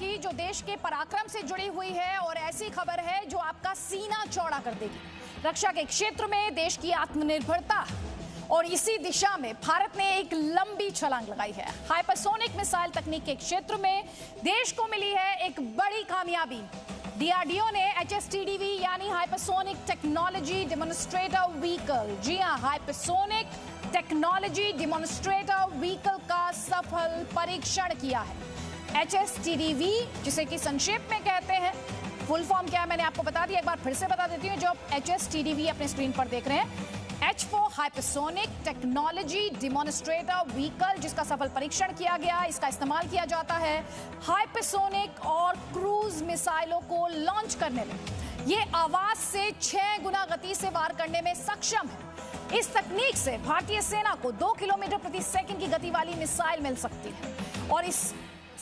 की जो देश के पराक्रम से जुड़ी हुई है और ऐसी खबर है जो आपका सीना चौड़ा कर देगी। रक्षा के क्षेत्र में देश की आत्मनिर्भरता और इसी दिशा में भारत ने एक लंबी छलांग लगाई है। हाइपरसोनिक मिसाइल तकनीक के क्षेत्र में देश को मिली है एक बड़ी कामयाबी। डीआरडीओ ने HSTDV यानी हाइपरसोनिक टेक्नोलॉजी डेमोन्स्ट्रेटर व्हीकल, जी हां, हाइपरसोनिक टेक्नोलॉजी डेमोन्स्ट्रेटर व्हीकल का सफल परीक्षण किया है। HSTDV, जिसे कि संक्षेप में कहते हैं, फुल फॉर्म क्या है मैंने आपको बता दिया, एक बार फिर से बता देती हूँ। जो आप HSTDV अपने स्क्रीन पर देख रहे हैं, H for hypersonic technology demonstrator vehicle, जिसका सफल परीक्षण किया गया। इसका इस्तेमाल किया जाता है हाइपरसोनिक और क्रूज मिसाइलों को लॉन्च करने में। ये आवाज से 6 गुना गति से वार करने में सक्षम है। इस तकनीक से भारतीय सेना को 2 किलोमीटर प्रति सेकंड की गति वाली मिसाइल मिल सकती है। और इस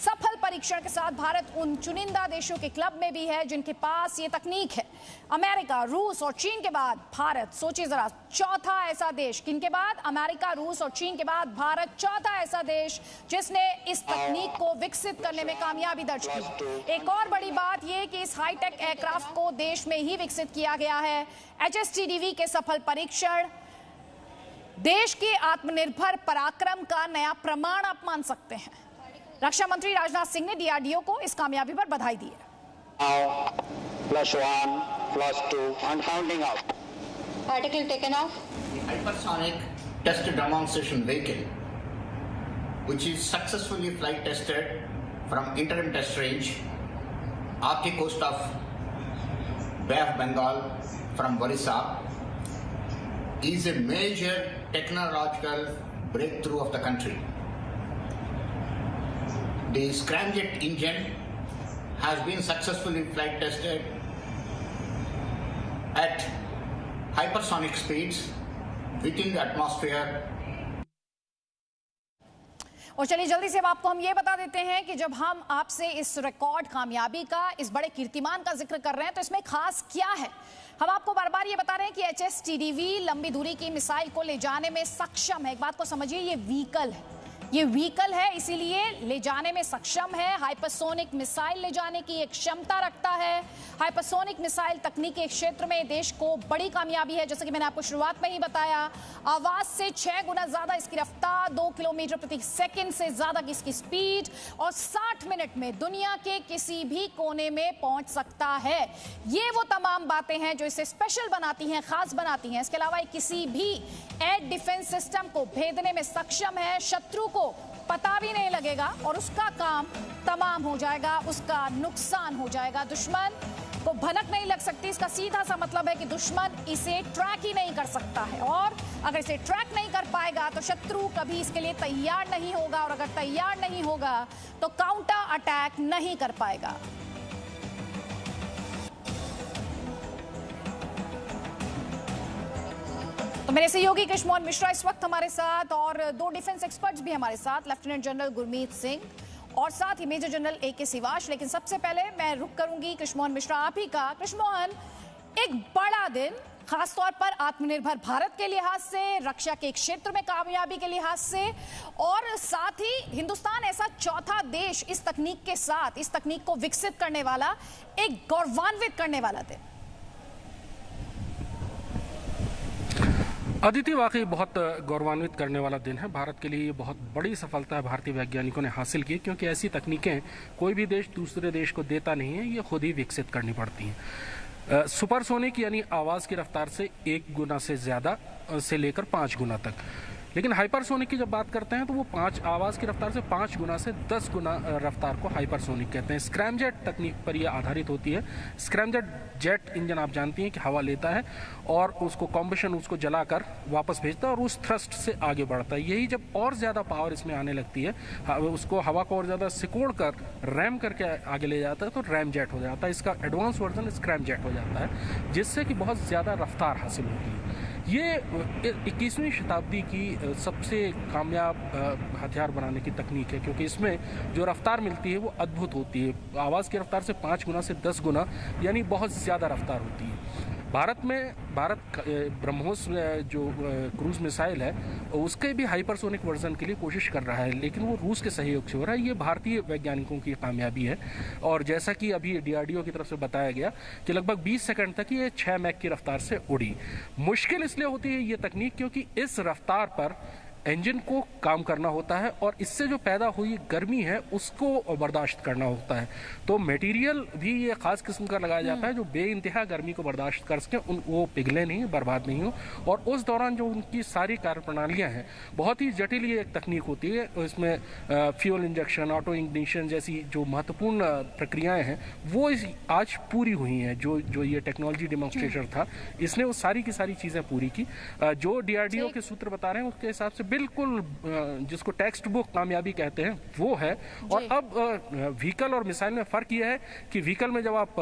सफल परीक्षण के साथ भारत उन चुनिंदा देशों के क्लब में भी है जिनके पास ये तकनीक है। अमेरिका, रूस और चीन के बाद भारत, सोचिए जरा, चौथा ऐसा देश, किनके बाद? अमेरिका, रूस और चीन के बाद भारत चौथा ऐसा देश जिसने इस तकनीक को विकसित करने में कामयाबी दर्ज की। एक और बड़ी बात यह कि इस हाईटेक एयरक्राफ्ट को देश में ही विकसित किया गया है। HSTDV के सफल परीक्षण देश के आत्मनिर्भर पराक्रम का नया प्रमाण आप मान सकते हैं। रक्षा मंत्री राजनाथ सिंह ने डीआरडीओ को इस कामयाबी पर बधाई दी है। +1, +2 and counting up. Article taken off. The hypersonic test demonstration vehicle, which is successfully flight tested from interim test range, Arctic coast of Bay of Bengal from Orissa, is a major technological breakthrough of the country. The scramjet engine has been successfully flight tested at hypersonic speeds within the atmosphere. और चलिए जल्दी से अब आपको हम ये बता देते हैं कि जब हम आपसे इस रिकॉर्ड कामयाबी का, इस बड़े कीर्तिमान का जिक्र कर रहे हैं तो इसमें खास क्या है। हम आपको बार बार ये बता रहे हैं कि HSTDV लंबी दूरी की मिसाइल को ले जाने में सक्षम है। एक बात को समझिए, ये व्हीकल है, ये व्हीकल है, इसीलिए ले जाने में सक्षम है। हाइपरसोनिक मिसाइल ले जाने की एक क्षमता रखता है। हाइपरसोनिक मिसाइल तकनीक के क्षेत्र में देश को बड़ी कामयाबी है। जैसे कि मैंने आपको शुरुआत में ही बताया, आवाज से 6 गुना ज्यादा इसकी रफ्तार, 2 किलोमीटर प्रति सेकंड से ज्यादा की इसकी स्पीड और 60 मिनट में दुनिया के किसी भी कोने में पहुंच सकता है। ये वो तमाम बातें हैं जो इसे स्पेशल बनाती हैं, खास बनाती हैं। इसके अलावा ये किसी भी एयर डिफेंस सिस्टम को भेदने में सक्षम है। शत्रु को पता भी नहीं लगेगा और उसका काम तमाम हो जाएगा, उसका नुकसान हो जाएगा। दुश्मन को भनक नहीं लग सकती। इसका सीधा सा मतलब है कि दुश्मन इसे ट्रैक ही नहीं कर सकता है, और अगर इसे ट्रैक नहीं कर पाएगा तो शत्रु कभी इसके लिए तैयार नहीं होगा, और अगर तैयार नहीं होगा तो काउंटर अटैक नहीं कर पाएगा। तो मेरे सहयोगी कृष्णमोहन मिश्रा इस वक्त हमारे साथ और 2 डिफेंस एक्सपर्ट्स भी हमारे साथ, लेफ्टिनेंट जनरल गुरमीत सिंह और साथ ही मेजर जनरल AK सिवाश। लेकिन सबसे पहले मैं रुक करूंगी कृष्णमोहन मिश्रा आप ही का। कृष्णमोहन, एक बड़ा दिन खासतौर पर आत्मनिर्भर भारत के लिहाज से, रक्षा के क्षेत्र में कामयाबी के लिहाज से, और साथ ही हिंदुस्तान ऐसा चौथा देश इस तकनीक के साथ, इस तकनीक को विकसित करने वाला, एक गौरवान्वित करने वाला दिन। अदिति, वाकई बहुत गौरवान्वित करने वाला दिन है। भारत के लिए ये बहुत बड़ी सफलता है भारतीय वैज्ञानिकों ने हासिल की, क्योंकि ऐसी तकनीकें कोई भी देश दूसरे देश को देता नहीं है, ये खुद ही विकसित करनी पड़ती हैं। सुपरसोनिक यानी आवाज़ की रफ्तार से 1 गुना से ज़्यादा से लेकर 5 गुना तक। लेकिन हाइपरसोनिक की जब बात करते हैं तो वो आवाज़ की रफ्तार से 5 गुना से 10 गुना रफ्तार को हाइपरसोनिक कहते हैं। स्क्रैमजेट तकनीक पर यह आधारित होती है। स्क्रैमजेट जेट इंजन आप जानती हैं कि हवा लेता है और उसको कॉम्बशन, उसको जलाकर वापस भेजता है और उस थ्रस्ट से आगे बढ़ता है। यही जब और ज़्यादा पावर इसमें आने लगती है, उसको हवा को और ज़्यादा सिकोड़ कर रैम करके आगे ले जाता है तो रैम जेट हो जाता है। इसका एडवांस वर्जन स्क्रैम जेट हो जाता है, जिससे कि बहुत ज़्यादा रफ्तार हासिल होती है। ये 21वीं शताब्दी की सबसे कामयाब हथियार बनाने की तकनीक है, क्योंकि इसमें जो रफ्तार मिलती है वो अद्भुत होती है। आवाज़ की रफ्तार से 5 गुना से 10 गुना यानी बहुत ज़्यादा रफ्तार होती है। भारत ब्रह्मोस जो क्रूज मिसाइल है उसके भी हाइपरसोनिक वर्जन के लिए कोशिश कर रहा है, लेकिन वो रूस के सहयोग से हो रहा है। ये भारतीय वैज्ञानिकों की कामयाबी है। और जैसा कि अभी DRDO की तरफ से बताया गया कि लगभग 20 सेकंड तक ये 6 मैक की रफ्तार से उड़ी। मुश्किल इसलिए होती है ये तकनीक क्योंकि इस रफ्तार पर इंजन को काम करना होता है और इससे जो पैदा हुई गर्मी है उसको बर्दाश्त करना होता है। तो मटेरियल भी ये खास किस्म का लगाया जाता है जो बेइंतहा गर्मी को बर्दाश्त कर सके, वो पिघले नहीं, बर्बाद नहीं हो। और उस दौरान जो उनकी सारी कार्यप्रणालियां हैं, बहुत ही जटिल ये एक तकनीक होती है। इसमें फ्यूल इंजेक्शन, ऑटो इग्निशन जैसी जो महत्वपूर्ण प्रक्रियाएं हैं वो आज पूरी हुई हैं। जो ये टेक्नोलॉजी डेमोन्स्ट्रेशन था, इसने वो सारी की सारी चीज़ें पूरी की। जो DRDO के सूत्र बता रहे हैं उसके हिसाब से बिल्कुल जिसको टेक्स्ट बुक कामयाबी कहते हैं वो है। और अब व्हीकल और मिसाइल में फर्क यह है कि व्हीकल में जब आप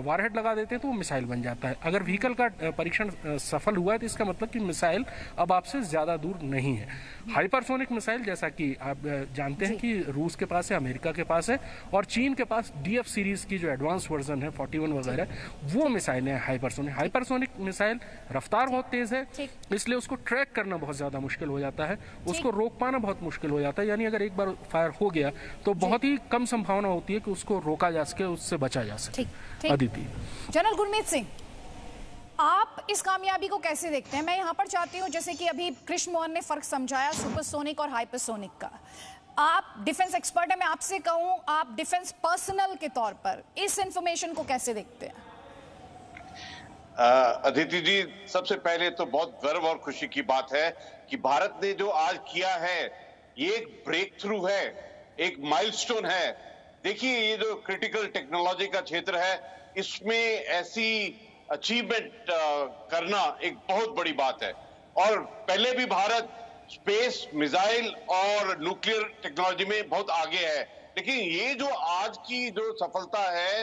वारहेड लगा देते हैं तो वो मिसाइल बन जाता है। अगर व्हीकल का परीक्षण सफल हुआ है तो इसका मतलब कि मिसाइल अब आपसे ज्यादा दूर नहीं है। हाइपरसोनिक मिसाइल जैसा कि आप जानते हैं कि रूस के पास है, अमेरिका के पास है और चीन के पास DF सीरीज की जो एडवांस वर्जन है 41 वगैरह, वो मिसाइल है हाइपरसोनिक मिसाइल। रफ्तार बहुत तेज है, इसलिए उसको ट्रैक करना बहुत ज्यादा मुश्किल हो जाता है, उसको रोक पाना बहुत मुश्किल हो जाता है। यानी अगर एक बार फायर हो गया तो बहुत ही कम संभावना होती है कि उसको रोका जा सके, उससे बचा जा सके। अदिति। जनरल गुरमीत सिंह, आप इस कामयाबी को कैसे देखते हैं? मैं यहाँ पर चाहती हूँ, जैसे कि अभी कृष्ण मोहन ने फर्क समझाया सुपरसोनिक और हाइपरसोनिक का, आप डिफेंस एक्सपर्ट हैं, मैं आपसे कहूँ आप डिफेंस पर्सनल के तौर पर इस इंफॉर्मेशन को कैसे देखते हैं? अदिति जी, सबसे पहले तो बहुत गर्व और खुशी की बात है कि भारत ने जो आज किया है ये एक ब्रेक थ्रू है, एक माइलस्टोन है। देखिए, ये जो क्रिटिकल टेक्नोलॉजी का क्षेत्र है इसमें ऐसी अचीवमेंट करना एक बहुत बड़ी बात है। और पहले भी भारत स्पेस, मिसाइल और न्यूक्लियर टेक्नोलॉजी में बहुत आगे है, लेकिन ये जो आज की जो सफलता है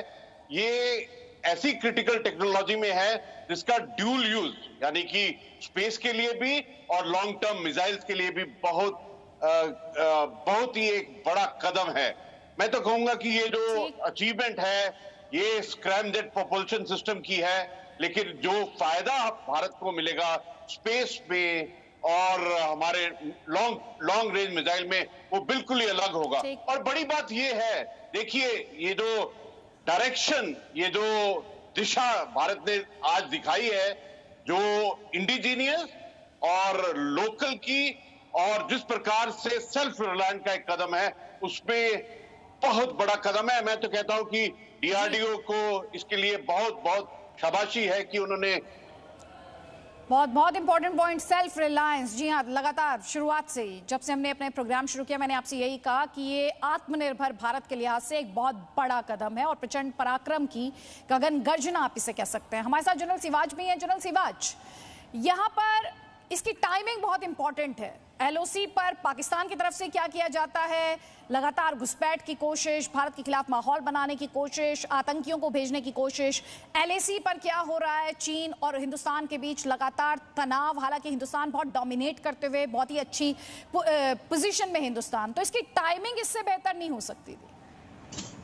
ये ऐसी क्रिटिकल टेक्नोलॉजी में है जिसका ड्यूल यूज, यानी कि स्पेस के लिए भी और लॉन्ग टर्म मिसाइल्स के लिए भी बहुत ही एक बड़ा कदम है। मैं तो कहूंगा कि ये जो अचीवमेंट है ये स्क्रैमजेट प्रोपल्शन सिस्टम की है, लेकिन जो फायदा भारत को मिलेगा स्पेस में और हमारे लॉन्ग रेंज मिसाइल में वो बिल्कुल ही अलग होगा। और बड़ी बात ये है, देखिए ये जो डायरेक्शन, ये जो दिशा भारत ने आज दिखाई है, जो इंडिजीनियस और लोकल की और जिस प्रकार से सेल्फ रिलायंस का एक कदम है, उसमें बहुत बड़ा कदम है। मैं तो कहता हूं कि DRDO को इसके लिए बहुत बहुत शाबाशी है कि उन्होंने बहुत इंपॉर्टेंट पॉइंट, सेल्फ रिलायंस। जी हाँ, लगातार शुरुआत से ही जब से हमने अपने प्रोग्राम शुरू किया मैंने आपसे यही कहा कि ये आत्मनिर्भर भारत के लिहाज से एक बहुत बड़ा कदम है और प्रचंड पराक्रम की गगन गर्जना आप इसे कह सकते हैं। हमारे साथ जनरल सिवाज भी हैं। जनरल सिवाज, यहाँ पर इसकी टाइमिंग बहुत इंपॉर्टेंट है। LOC पर पाकिस्तान की तरफ से क्या किया जाता है, लगातार घुसपैठ की कोशिश, भारत के खिलाफ माहौल बनाने की कोशिश, आतंकियों को भेजने की कोशिश, LAC पर क्या हो रहा है, चीन और हिंदुस्तान के बीच लगातार तनाव, हालांकि हिंदुस्तान बहुत डोमिनेट करते हुए बहुत ही अच्छी पोजीशन में हिंदुस्तान, तो इसकी टाइमिंग इससे बेहतर नहीं हो सकती थी?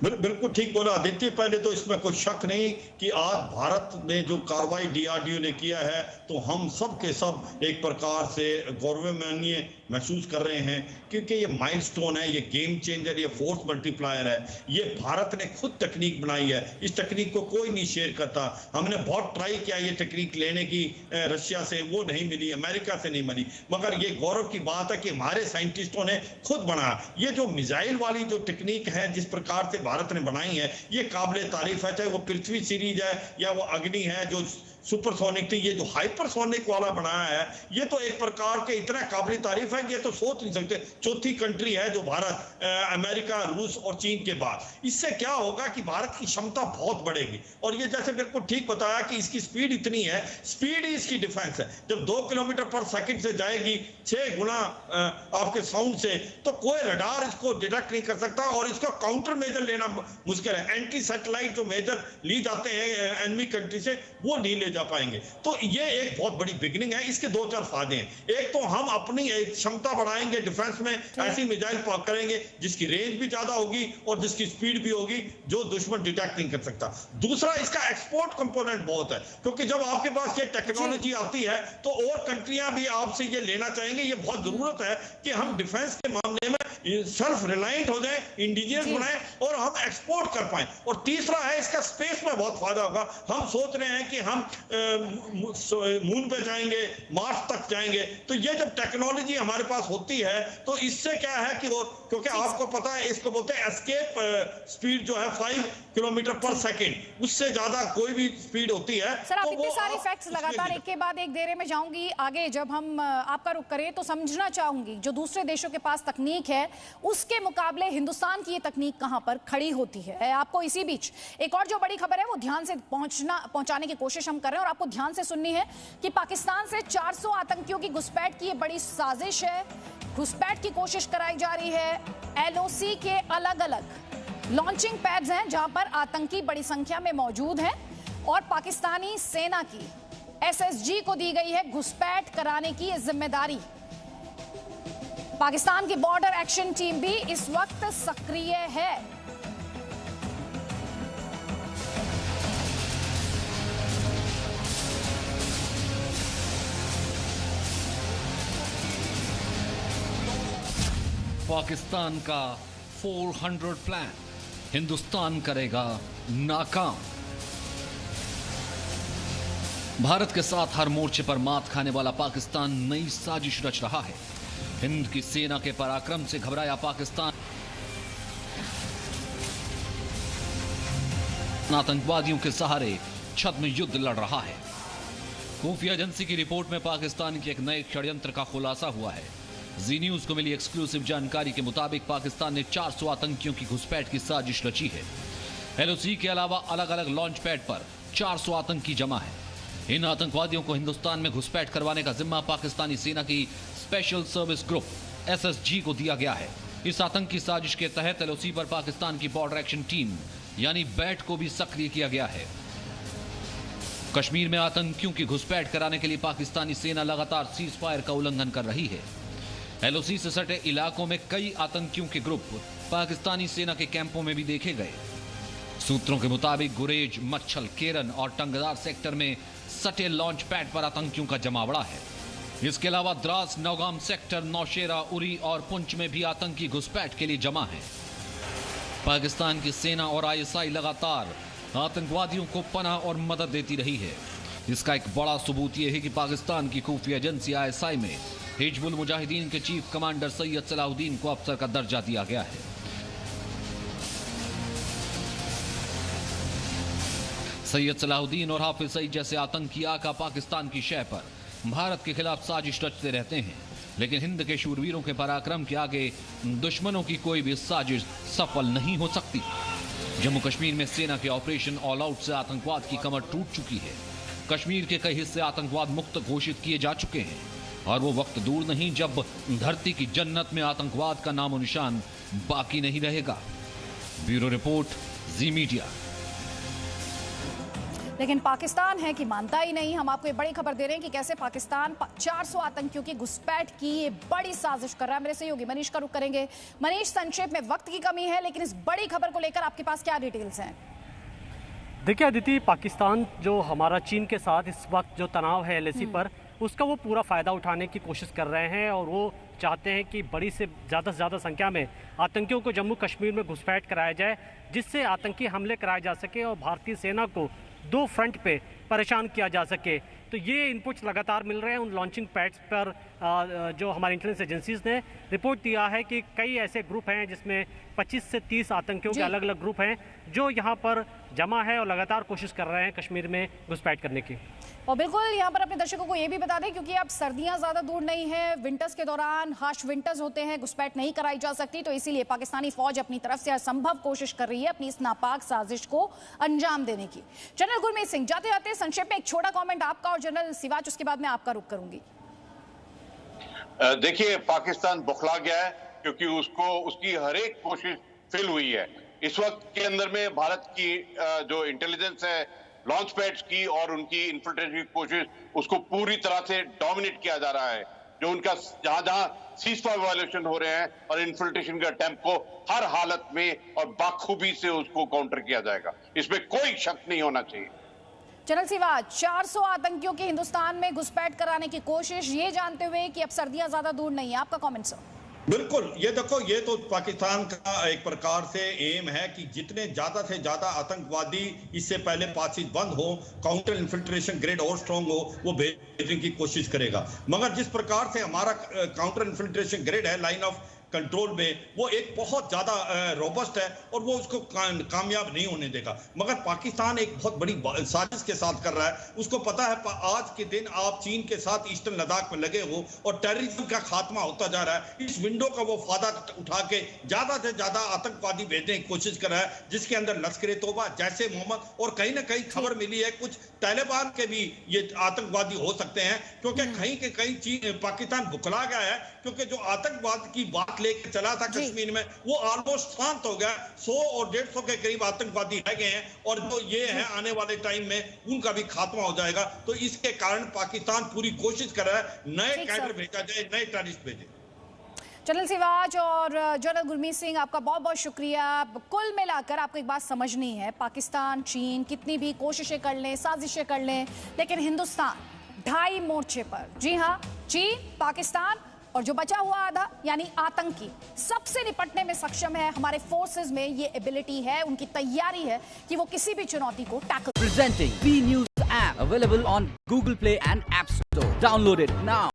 बिल्कुल ठीक बोला आदित्य। पहले तो इसमें कोई शक नहीं कि आज भारत ने जो कार्रवाई DRDO ने किया है तो हम सब के सब एक प्रकार से गौरवान्वित महसूस कर रहे हैं, क्योंकि ये माइलस्टोन है, ये गेम चेंजर, ये फोर्स मल्टीप्लायर है। ये भारत ने खुद तकनीक बनाई है, इस तकनीक को कोई नहीं शेयर करता। हमने बहुत ट्राई किया ये तकनीक लेने की रशिया से, वो नहीं मिली, अमेरिका से नहीं मिली, मगर ये गौरव की बात है कि हमारे साइंटिस्टों ने खुद बनाया। ये जो मिसाइल वाली जो तकनीक है जिस प्रकार से भारत ने बनाई है, ये काबिल तारीफ है, चाहे वो पृथ्वी सीरीज है या वो अग्नि है जो सुपरसोनिक थी। ये जो हाइपरसोनिक वाला बनाया है ये तो एक प्रकार के इतना काबिल तारीफ है कि ये तो सोच नहीं सकते। चौथी कंट्री है जो भारत, अमेरिका, रूस और चीन के बाद। इससे क्या होगा कि भारत की क्षमता बहुत बढ़ेगी। और ये जैसे बिल्कुल ठीक बताया कि इसकी स्पीड इतनी है, स्पीड ही इसकी डिफेंस है। जब 2 किलोमीटर पर सेकंड से जाएगी 6 गुना आपके साउंड से, तो कोई रडार इसको डिटेक्ट नहीं कर सकता और इसका काउंटर मेजर लेना मुश्किल है। एंटी सैटेलाइट जो मेजर ली जाते हैं एनिमी कंट्री से, वो नहीं ले ले जा पाएंगे। तो ये एक बहुत बड़ी बिगनिंग है। इसके 2-4 फायदे हैं। एक तो हम अपनी क्षमता बढ़ाएंगे डिफेंस में, ऐसी मिसाइल करेंगे जिसकी रेंज भी ज्यादा होगी और जिसकी स्पीड भी होगी जो दुश्मन डिटेक्ट नहीं कर सकता। दूसरा, इसका एक्सपोर्ट कंपोनेंट बहुत है, क्योंकि जब आपके पास ये टेक्नोलॉजी आती है तो और कंट्रियां भी आपसे ये लेना चाहेंगे। ये बहुत जरूरत है कि हम डिफेंस के मामले में सेल्फ रिलायंट हो जाए, इंडिजिनियस बनाए और हम एक्सपोर्ट कर पाए। और तीसरा है, इसका स्पेस में बहुत फायदा होगा। हम सोच रहे हैं कि हम मून पे जाएंगे, मार्स तक जाएंगे। तो ये जब टेक्नोलॉजी हमारे पास होती है तो इससे क्या है कि वो, क्योंकि आपको पता है इसको बोलते हैं एस्केप स्पीड जो है 5 किलोमीटर पर सेकेंड, उससे ज्यादा कोई भी स्पीड होती है। सर, आप तो इतने सारे फैक्ट्स लगातार एक के बाद एक दे रहे, मैं जाऊंगी आगे। जब हम आपका रुख करें तो समझना चाहूंगी जो दूसरे देशों के पास तकनीक है उसके मुकाबले हिंदुस्तान की ये तकनीक कहां पर खड़ी होती है। आपको इसी बीच एक और जो बड़ी खबर है वो ध्यान से पहुंचाने की कोशिश हम कर रहे हैं और आपको ध्यान से सुननी है कि पाकिस्तान से 400 आतंकियों की घुसपैठ की ये बड़ी साजिश है। घुसपैठ की कोशिश कराई जा रही है। LOC के अलग अलग लॉन्चिंग पैड्स हैं जहां पर आतंकी बड़ी संख्या में मौजूद हैं और पाकिस्तानी सेना की SSG को दी गई है घुसपैठ कराने की जिम्मेदारी। पाकिस्तान की बॉर्डर एक्शन टीम भी इस वक्त सक्रिय है। पाकिस्तान का 400 प्लान हिंदुस्तान करेगा नाकाम। भारत के साथ हर मोर्चे पर मात खाने वाला पाकिस्तान नई साजिश रच रहा है। हिंद की सेना के पराक्रम से घबराया पाकिस्तान आतंकवादियों के सहारे छद्म युद्ध लड़ रहा है। खुफिया एजेंसी की रिपोर्ट में पाकिस्तान के एक नए षड्यंत्र का खुलासा हुआ है। जी न्यूज को मिली एक्सक्लूसिव जानकारी के मुताबिक पाकिस्तान ने 400 आतंकियों की घुसपैठ की साजिश रची है। LOC के अलावा अलग अलग लॉन्च पैड पर 400 आतंकी जमा है। इन आतंकवादियों को हिंदुस्तान में घुसपैठ करवाने का जिम्मा पाकिस्तानी सेना की स्पेशल सर्विस ग्रुप SSG को दिया गया है। इस आतंकी साजिश के तहत LOC पर पाकिस्तान की बॉर्डर एक्शन टीम यानी बैट को भी सक्रिय किया गया है। कश्मीर में आतंकियों की घुसपैठ कराने के लिए पाकिस्तानी सेना लगातार सीज फायर का उल्लंघन कर रही है। LOC से सटे इलाकों में कई आतंकियों के ग्रुप पाकिस्तानी सेना के कैंपों में भी देखे गए। सूत्रों के मुताबिक गुरेज, मच्छल, केरन और टंगदार सेक्टर में सटे लॉन्च पैड पर आतंकियों का जमावड़ा है। इसके अलावा द्रास, नौगाम सेक्टर, नौशेरा, उरी और पुंछ में भी आतंकी घुसपैठ के लिए जमा है। पाकिस्तान की सेना और ISI लगातार आतंकवादियों को पनाह और मदद देती रही है। इसका एक बड़ा सबूत यह है कि पाकिस्तान की खुफिया एजेंसी ISI में हिजबुल मुजाहिदीन के चीफ कमांडर सैयद सलाहुद्दीन को अफसर का दर्जा दिया गया है। सैयद सलाहुद्दीन और हाफिज सईद जैसे आतंकी आका पाकिस्तान की शह पर भारत के खिलाफ साजिश रचते रहते हैं, लेकिन हिंद के शूरवीरों के पराक्रम के आगे दुश्मनों की कोई भी साजिश सफल नहीं हो सकती। जम्मू कश्मीर में सेना के ऑपरेशन ऑल आउट से आतंकवाद की कमर टूट चुकी है। कश्मीर के कई हिस्से आतंकवाद मुक्त घोषित किए जा चुके हैं और वो वक्त दूर नहीं जब धरती की जन्नत में आतंकवाद का नामो निशान बाकी नहीं रहेगा। ब्यूरो रिपोर्ट, जी मीडिया। लेकिन पाकिस्तान है कि मानता ही नहीं। हम आपको ये बड़ी खबर दे रहे हैं कि कैसे पाकिस्तान 400 आतंकियों की घुसपैठ की ये बड़ी साजिश कर रहा है। मेरे सहयोगी मनीष का रुख करेंगे। मनीष, संक्षेप में, वक्त की कमी है लेकिन इस बड़ी खबर को लेकर आपके पास क्या डिटेल्स हैं? देखिए अदिति, पाकिस्तान जो हमारा चीन के साथ इस वक्त जो तनाव है LOC पर, उसका वो पूरा फ़ायदा उठाने की कोशिश कर रहे हैं और वो चाहते हैं कि बड़ी से ज़्यादा संख्या में आतंकियों को जम्मू कश्मीर में घुसपैठ कराया जाए, जिससे आतंकी हमले कराए जा सके और भारतीय सेना को 2 फ्रंट पे परेशान किया जा सके। तो ये इनपुट्स लगातार मिल रहे हैं उन लॉन्चिंग पैड्स पर। जो हमारी इंटेलिजेंस एजेंसीज ने रिपोर्ट दिया है कि कई ऐसे ग्रुप हैं जिसमें 25 से 30 आतंकियों के अलग अलग ग्रुप हैं जो यहाँ पर जमा है और लगातार कोशिश कर रहे हैं कश्मीर में घुसपैठ करने की। और बिल्कुल यहाँ पर अपने दर्शकों को ये भी बता दें, क्योंकि अब सर्दियां ज़्यादा दूर नहीं है, विंटर्स के दौरान हार्श विंटर्स होते हैं, घुसपैठ नहीं कराई जा सकती, तो इसीलिए पाकिस्तानी फौज अपनी तरफ से असंभव कोशिश कर रही है अपनी इस नापाक साजिश को अंजाम देने की। जनरल गुरमीत सिंह, जाते जाते संक्षेप में एक छोटा कॉमेंट आपका और जनरल सिवाच, उसके बाद मैं आपका रुख करूंगी। देखिए, पाकिस्तान बौखला गया है क्योंकि उसकी हर एक कोशिश फेल हुई है। इस वक्त के अंदर में भारत की जो इंटेलिजेंस है लॉन्च पैड्स की और उनकी इन्फिल्ट्रेशन की कोशिश, उसको पूरी तरह से डोमिनेट किया जा रहा है। जो उनका जहां सीजफायर वायलेशन हो रहे हैं और इन्फिल्ट्रेशन के अटेम्प्ट को हर हालत में और बाखूबी से उसको काउंटर किया जाएगा, इसमें कोई शक नहीं होना चाहिए। जनरल सिवा, 400 आतंकियों की हिंदुस्तान में घुसपैठ कराने की कोशिश, ये जानते हुए कि अब सर्दियां ज्यादा दूर नहीं है, आपका कमेंट सर? बिल्कुल, ये देखो, ये तो पाकिस्तान का एक प्रकार से एम है कि जितने ज्यादा से ज्यादा आतंकवादी इससे पहले पासिस बंद हो, काउंटर इन्फिल्ट्रेशन ग्रेड और स्ट्रॉन्ग हो, वो भेजने की कोशिश करेगा। मगर जिस प्रकार से हमारा काउंटर इन्फिल्ट्रेशन ग्रेड है लाइन ऑफ कंट्रोल में, वो एक बहुत ज्यादा रोबस्ट है और वो उसको कामयाब नहीं होने देगा। मगर पाकिस्तान एक बहुत बड़ी साजिश के साथ कर रहा है। उसको पता है आज के दिन आप चीन के साथ ईस्टर्न लद्दाख में लगे हो और टेररिज्म का खात्मा होता जा रहा है। इस विंडो का वो फायदा उठा के ज्यादा से ज्यादा आतंकवादी भेजने की कोशिश कर रहा है, जिसके अंदर लश्कर तौबा, जैसे मोहम्मद और कहीं ना कहीं खबर मिली है कुछ तालिबान के भी ये आतंकवादी हो सकते हैं, क्योंकि कहीं के कहीं पाकिस्तान बुखला गया है। क्योंकि जो आतंकवाद की बात लेके चला था कश्मीर में, वो ऑलमोस्ट शांत हो गया। 100 और 150 के करीब आतंकवादी रह गए हैं और जो ये है आने वाले टाइम में उनका भी खात्मा हो जाएगा। तो इसके कारण पाकिस्तान पूरी कोशिश कर रहा है नए कैडर भेजा जाए, नए टेररिस्ट भेजे। जनरल सिवाज और जनरल गुरमीत सिंह, आपका बहुत बहुत शुक्रिया। कुल मिलाकर आपको एक बात समझनी है, पाकिस्तान चीन कितनी भी कोशिशें कर लें, साजिशें कर लें, लेकिन हिंदुस्तान 2.5 मोर्चे पर, जी हाँ, चीन, पाकिस्तान और जो बचा हुआ आधा यानी आतंकी, सबसे निपटने में सक्षम है। हमारे फोर्सेस में ये एबिलिटी है, उनकी तैयारी है कि वो किसी भी चुनौती को tackle. Presenting V News app available on Google Play and App Store. Download it now.